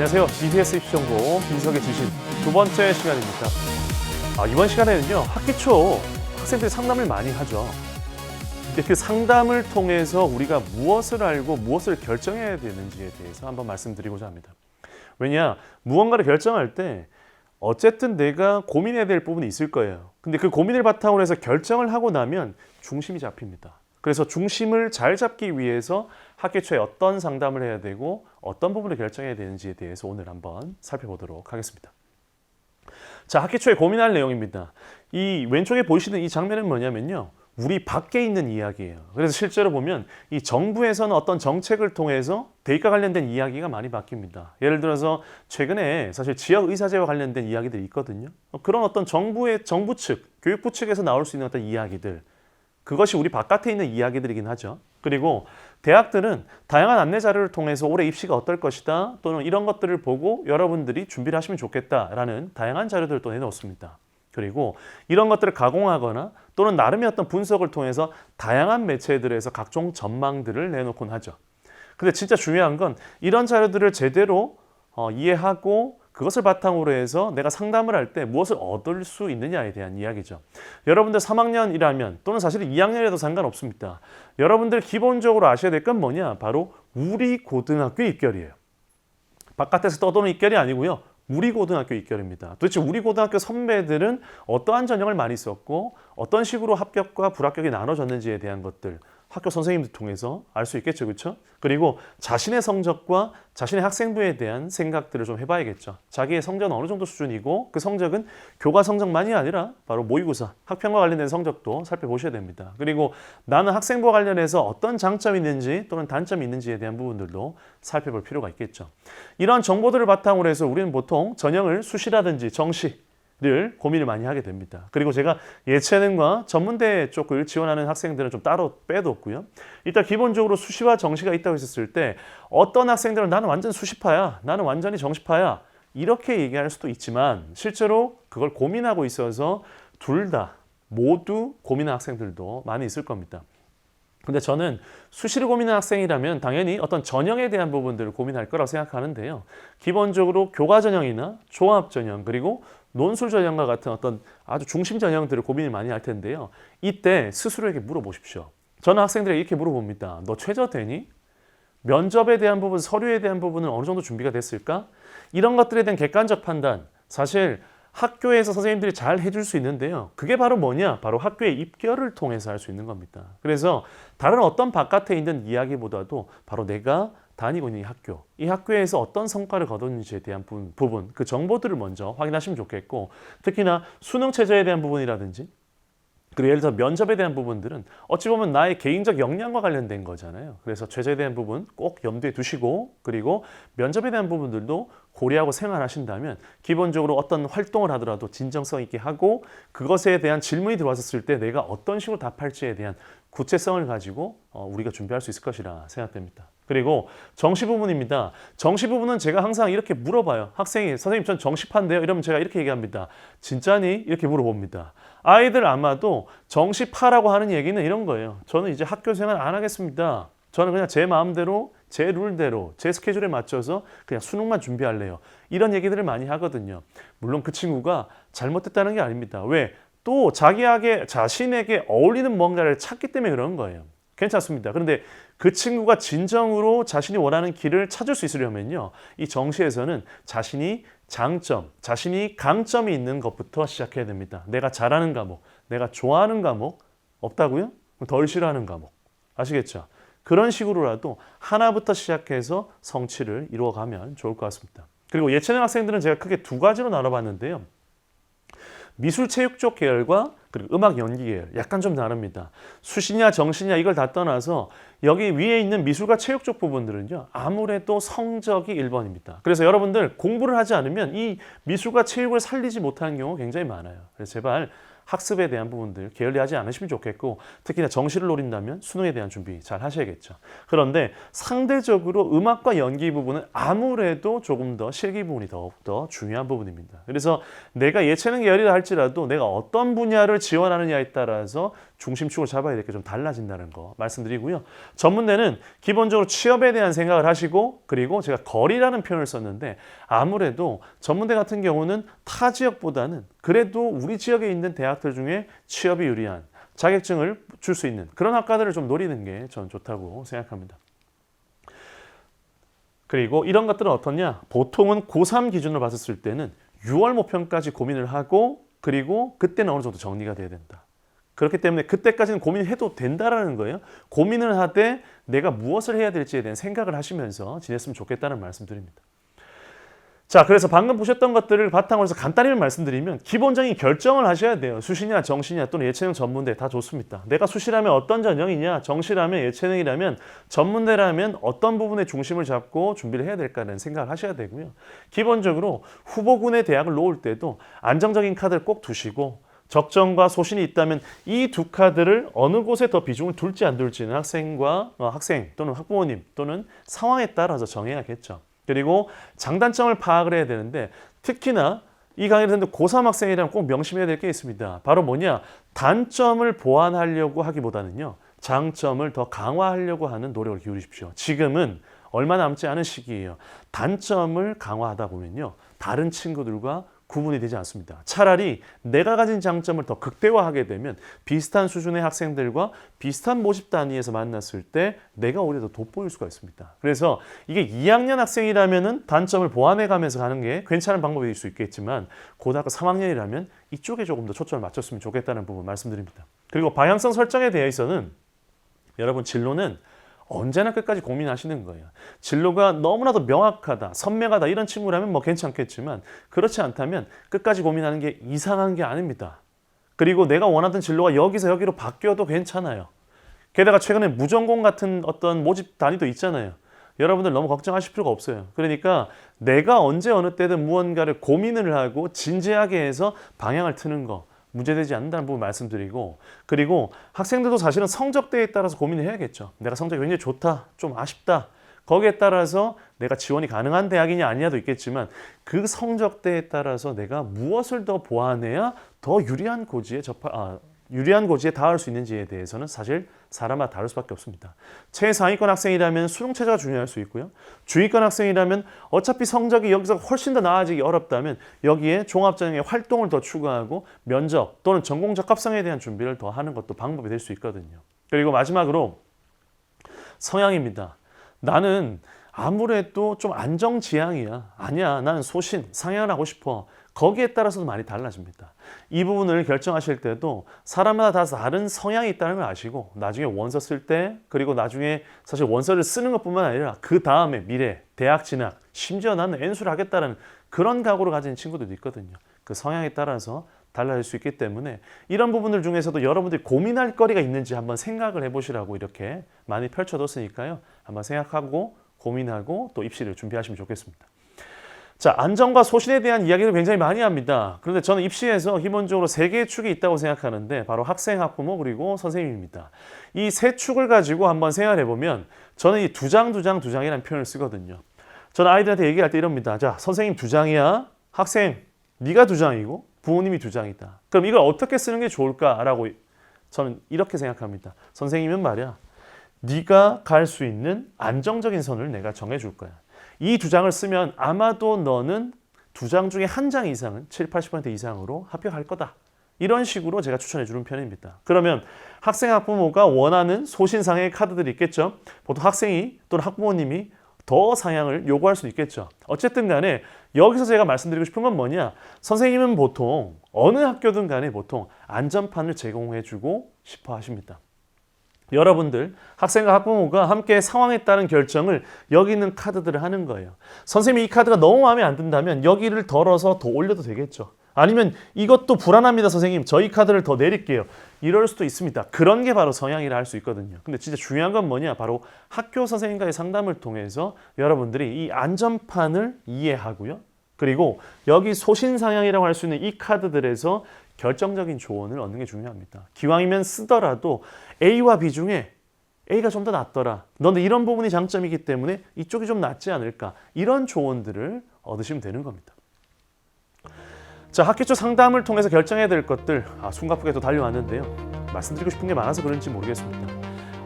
안녕하세요. GBS 입시정보 김석의 지신 두 번째 시간입니다. 이번 시간에는요, 학기 초 학생들이 상담을 많이 하죠. 근데 그 상담을 통해서 우리가 무엇을 알고 무엇을 결정해야 되는지에 대해서 한번 말씀드리고자 합니다. 왜냐, 무언가를 결정할 때 어쨌든 내가 고민해야 될 부분이 있을 거예요. 근데 그 고민을 바탕으로 해서 결정을 하고 나면 중심이 잡힙니다. 그래서 중심을 잘 잡기 위해서 학기 초에 어떤 상담을 해야 되고 어떤 부분을 결정해야 되는지에 대해서 오늘 한번 살펴보도록 하겠습니다. 자, 학기 초에 고민할 내용입니다. 이 왼쪽에 보이시는 이 장면은 뭐냐면요, 우리 밖에 있는 이야기예요. 그래서 실제로 보면 이 정부에서는 어떤 정책을 통해서 대입과 관련된 이야기가 많이 바뀝니다. 예를 들어서 최근에 사실 지역의사제와 관련된 이야기들이 있거든요. 그런 어떤 정부 측, 교육부 측에서 나올 수 있는 어떤 이야기들, 그것이 우리 바깥에 있는 이야기들이긴 하죠. 그리고 대학들은 다양한 안내 자료를 통해서 올해 입시가 어떨 것이다, 또는 이런 것들을 보고 여러분들이 준비를 하시면 좋겠다라는 다양한 자료들을 또 내놓습니다. 그리고 이런 것들을 가공하거나 또는 나름의 어떤 분석을 통해서 다양한 매체들에서 각종 전망들을 내놓곤 하죠. 근데 진짜 중요한 건 이런 자료들을 제대로 이해하고 그것을 바탕으로 해서 내가 상담을 할 때 무엇을 얻을 수 있느냐에 대한 이야기죠. 여러분들 3학년이라면 또는 사실 2학년에도 상관없습니다. 여러분들 기본적으로 아셔야 될 건 뭐냐? 바로 우리 고등학교 입결이에요. 바깥에서 떠도는 입결이 아니고요, 우리 고등학교 입결입니다. 도대체 우리 고등학교 선배들은 어떠한 전형을 많이 썼고 어떤 식으로 합격과 불합격이 나눠졌는지에 대한 것들, 학교 선생님들 통해서 알 수 있겠죠, 그렇죠? 그리고 자신의 성적과 자신의 학생부에 대한 생각들을 좀 해봐야겠죠. 자기의 성적은 어느 정도 수준이고 그 성적은 교과 성적만이 아니라 바로 모의고사, 학평과 관련된 성적도 살펴보셔야 됩니다. 그리고 나는 학생부와 관련해서 어떤 장점이 있는지 또는 단점이 있는지에 대한 부분들도 살펴볼 필요가 있겠죠. 이런 정보들을 바탕으로 해서 우리는 보통 전형을 수시라든지 정시 를 고민을 많이 하게 됩니다. 그리고 제가 예체능과 전문대 쪽을 지원하는 학생들은 좀 따로 빼뒀고요. 일단 기본적으로 수시와 정시가 있다고 했을 때 어떤 학생들은 나는 완전 수시파야, 나는 완전히 정시파야, 이렇게 얘기할 수도 있지만 실제로 그걸 고민하고 있어서 둘 다 모두 고민하는 학생들도 많이 있을 겁니다. 근데 저는 수시를 고민하는 학생이라면 당연히 어떤 전형에 대한 부분들을 고민할 거라고 생각하는데요. 기본적으로 교과 전형이나 종합 전형, 그리고 논술 전형과 같은 어떤 아주 중심 전형들을 고민을 많이 할 텐데요. 이때 스스로에게 물어보십시오. 저는 학생들에게 이렇게 물어봅니다. 너 최저되니? 면접에 대한 부분, 서류에 대한 부분은 어느 정도 준비가 됐을까? 이런 것들에 대한 객관적 판단, 사실 학교에서 선생님들이 잘 해줄 수 있는데요. 그게 바로 뭐냐? 바로 학교의 입결을 통해서 할 수 있는 겁니다. 그래서 다른 어떤 바깥에 있는 이야기보다도 바로 내가 다니고 있는 이 학교에서 어떤 성과를 거뒀는지에 대한 부분, 그 정보들을 먼저 확인하시면 좋겠고, 특히나 수능 최저에 대한 부분이라든지, 그리고 예를 들어 면접에 대한 부분들은 어찌 보면 나의 개인적 역량과 관련된 거잖아요. 그래서 최저에 대한 부분 꼭 염두에 두시고, 그리고 면접에 대한 부분들도 고려하고 생활하신다면 기본적으로 어떤 활동을 하더라도 진정성 있게 하고 그것에 대한 질문이 들어왔을 때 내가 어떤 식으로 답할지에 대한 구체성을 가지고 우리가 준비할 수 있을 것이라 생각됩니다. 그리고 정시 부분입니다. 정시 부분은 제가 항상 이렇게 물어봐요. 학생이 선생님 전 정시파인데요, 이러면 제가 이렇게 얘기합니다. 진짜니? 이렇게 물어봅니다. 아이들 아마도 정시파라고 하는 얘기는 이런 거예요. 저는 이제 학교 생활 안 하겠습니다. 저는 그냥 제 마음대로, 제 룰대로, 제 스케줄에 맞춰서 그냥 수능만 준비할래요. 이런 얘기들을 많이 하거든요. 물론 그 친구가 잘못됐다는 게 아닙니다. 왜? 또 자신에게 어울리는 뭔가를 찾기 때문에 그런 거예요. 괜찮습니다. 그런데 그 친구가 진정으로 자신이 원하는 길을 찾을 수 있으려면요, 이 정시에서는 자신이 장점, 자신이 강점이 있는 것부터 시작해야 됩니다. 내가 잘하는 과목, 내가 좋아하는 과목 없다고요? 덜 싫어하는 과목. 아시겠죠? 그런 식으로라도 하나부터 시작해서 성취를 이루어가면 좋을 것 같습니다. 그리고 예체능 학생들은 제가 크게 두 가지로 나눠봤는데요. 미술 체육 쪽 계열과 그리고 음악 연기 계열, 약간 좀 다릅니다. 수시냐 정시냐 이걸 다 떠나서 여기 위에 있는 미술과 체육 쪽 부분들은요, 아무래도 성적이 1번입니다. 그래서 여러분들 공부를 하지 않으면 이 미술과 체육을 살리지 못하는 경우가 굉장히 많아요. 그래서 제발 학습에 대한 부분들 게을리하지 않으시면 좋겠고 특히나 정시를 노린다면 수능에 대한 준비 잘 하셔야겠죠. 그런데 상대적으로 음악과 연기 부분은 아무래도 조금 더 실기 부분이 더욱더 중요한 부분입니다. 그래서 내가 예체능 계열이라 할지라도 내가 어떤 분야를 지원하느냐에 따라서 중심축을 잡아야 될 게 좀 달라진다는 거 말씀드리고요. 전문대는 기본적으로 취업에 대한 생각을 하시고 그리고 제가 거리라는 표현을 썼는데 아무래도 전문대 같은 경우는 타 지역보다는 그래도 우리 지역에 있는 대학들 중에 취업이 유리한 자격증을 줄 수 있는 그런 학과들을 좀 노리는 게 전 좋다고 생각합니다. 그리고 이런 것들은 어떻냐? 보통은 고3 기준으로 봤을 때는 6월 모평까지 고민을 하고 그리고 그때는 어느 정도 정리가 돼야 된다. 그렇기 때문에 그때까지는 고민해도 된다라는 거예요. 고민을 하되 내가 무엇을 해야 될지에 대한 생각을 하시면서 지냈으면 좋겠다는 말씀드립니다. 자, 그래서 방금 보셨던 것들을 바탕으로 해서 간단히 말씀드리면 기본적인 결정을 하셔야 돼요. 수시냐 정시냐 또는 예체능 전문대 다 좋습니다. 내가 수시라면 어떤 전형이냐, 정시라면 예체능이라면 전문대라면 어떤 부분에 중심을 잡고 준비를 해야 될까라는 생각을 하셔야 되고요. 기본적으로 후보군의 대학을 놓을 때도 안정적인 카드를 꼭 두시고 적정과 소신이 있다면 이 두 카드를 어느 곳에 더 비중을 둘지 안 둘지는 학생 또는 학부모님 또는 상황에 따라서 정해야겠죠. 그리고 장단점을 파악을 해야 되는데 특히나 이 강의를 듣는데 고3 학생이라면 꼭 명심해야 될 게 있습니다. 바로 뭐냐? 단점을 보완하려고 하기보다는요. 장점을 더 강화하려고 하는 노력을 기울이십시오. 지금은 얼마 남지 않은 시기예요. 단점을 강화하다 보면요. 다른 친구들과 구분이 되지 않습니다. 차라리 내가 가진 장점을 더 극대화하게 되면 비슷한 수준의 학생들과 비슷한 모집 단위에서 만났을 때 내가 오히려 더 돋보일 수가 있습니다. 그래서 이게 2학년 학생이라면 단점을 보완해 가면서 가는 게 괜찮은 방법일 수 있겠지만 고등학교 3학년이라면 이쪽에 조금 더 초점을 맞췄으면 좋겠다는 부분 말씀드립니다. 그리고 방향성 설정에 대해서는 여러분 진로는 언제나 끝까지 고민하시는 거예요. 진로가 너무나도 명확하다, 선명하다 이런 친구라면 뭐 괜찮겠지만 그렇지 않다면 끝까지 고민하는 게 이상한 게 아닙니다. 그리고 내가 원하던 진로가 여기서 여기로 바뀌어도 괜찮아요. 게다가 최근에 무전공 같은 어떤 모집 단위도 있잖아요. 여러분들 너무 걱정하실 필요가 없어요. 그러니까 내가 언제 어느 때든 무언가를 고민을 하고 진지하게 해서 방향을 트는 거 문제되지 않는다는 부분 말씀드리고 그리고 학생들도 사실은 성적대에 따라서 고민을 해야겠죠. 내가 성적이 굉장히 좋다, 좀 아쉽다. 거기에 따라서 내가 지원이 가능한 대학이냐 아니냐도 있겠지만 그 성적대에 따라서 내가 무엇을 더 보완해야 더 유리한 고지에 닿을 수 있는지에 대해서는 사실 사람마다 다를 수밖에 없습니다. 최상위권 학생이라면 수능 최저가 중요할 수 있고요. 중위권 학생이라면 어차피 성적이 여기서 훨씬 더 나아지기 어렵다면 여기에 종합전형의 활동을 더 추가하고 면접 또는 전공 적합성에 대한 준비를 더 하는 것도 방법이 될 수 있거든요. 그리고 마지막으로 성향입니다. 나는 아무래도 좀 안정지향이야. 아니야, 나는 소신, 상향을 하고 싶어. 거기에 따라서도 많이 달라집니다. 이 부분을 결정하실 때도 사람마다 다 다른 성향이 있다는 걸 아시고 나중에 원서 쓸 때 그리고 나중에 사실 원서를 쓰는 것뿐만 아니라 그 다음에 미래, 대학 진학, 심지어 나는 N수를 하겠다는 그런 각오를 가진 친구들도 있거든요. 그 성향에 따라서 달라질 수 있기 때문에 이런 부분들 중에서도 여러분들이 고민할 거리가 있는지 한번 생각을 해보시라고 이렇게 많이 펼쳐뒀으니까요. 한번 생각하고 고민하고 또 입시를 준비하시면 좋겠습니다. 자, 안정과 소신에 대한 이야기를 굉장히 많이 합니다. 그런데 저는 입시에서 기본적으로 세 개의 축이 있다고 생각하는데 바로 학생, 학부모, 그리고 선생님입니다. 이 세 축을 가지고 한번 생각해 보면 저는 이 두 장이라는 표현을 쓰거든요. 저는 아이들한테 얘기할 때 이럽니다. 자, 선생님 2장이야. 학생, 네가 2장이고 부모님이 2장이다. 그럼 이걸 어떻게 쓰는 게 좋을까라고 저는 이렇게 생각합니다. 선생님은 말이야. 네가 갈 수 있는 안정적인 선을 내가 정해줄 거야. 이 2장을 쓰면 아마도 너는 2장 중에 1장 이상은 70-80% 이상으로 합격할 거다. 이런 식으로 제가 추천해 주는 편입니다. 그러면 학생, 학부모가 원하는 소신상의 카드들이 있겠죠. 보통 학생이 또는 학부모님이 더 상향을 요구할 수 있겠죠. 어쨌든 간에 여기서 제가 말씀드리고 싶은 건 뭐냐. 선생님은 보통 어느 학교든 간에 보통 안전판을 제공해 주고 싶어 하십니다. 여러분들 학생과 학부모가 함께 상황에 따른 결정을 여기 있는 카드들을 하는 거예요. 선생님이 이 카드가 너무 마음에 안 든다면 여기를 덜어서 더 올려도 되겠죠. 아니면 이것도 불안합니다 선생님. 저희 카드를 더 내릴게요. 이럴 수도 있습니다. 그런 게 바로 성향이라 할 수 있거든요. 근데 진짜 중요한 건 뭐냐. 바로 학교 선생님과의 상담을 통해서 여러분들이 이 안전판을 이해하고요. 그리고 여기 소신상향이라고 할 수 있는 이 카드들에서 결정적인 조언을 얻는 게 중요합니다. 기왕이면 쓰더라도 A와 B 중에 A가 좀 더 낫더라. 너는 이런 부분이 장점이기 때문에 이쪽이 좀 낫지 않을까. 이런 조언들을 얻으시면 되는 겁니다. 자, 학기 초 상담을 통해서 결정해야 될 것들 숨가쁘게 또 달려왔는데요. 말씀드리고 싶은 게 많아서 그런지 모르겠습니다.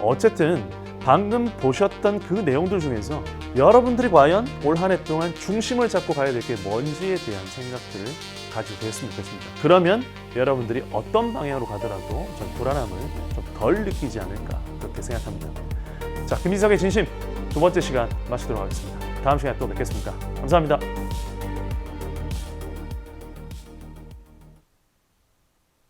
어쨌든 방금 보셨던 그 내용들 중에서 여러분들이 과연 올 한 해 동안 중심을 잡고 가야 될 게 뭔지에 대한 생각들을 가지고 계셨으면 좋겠습니다. 그러면 여러분들이 어떤 방향으로 가더라도 전 불안함을 좀 덜 느끼지 않을까 그렇게 생각합니다. 자, 김민석의 진심 두 번째 시간 마치도록 하겠습니다. 다음 시간에 또 뵙겠습니다. 감사합니다.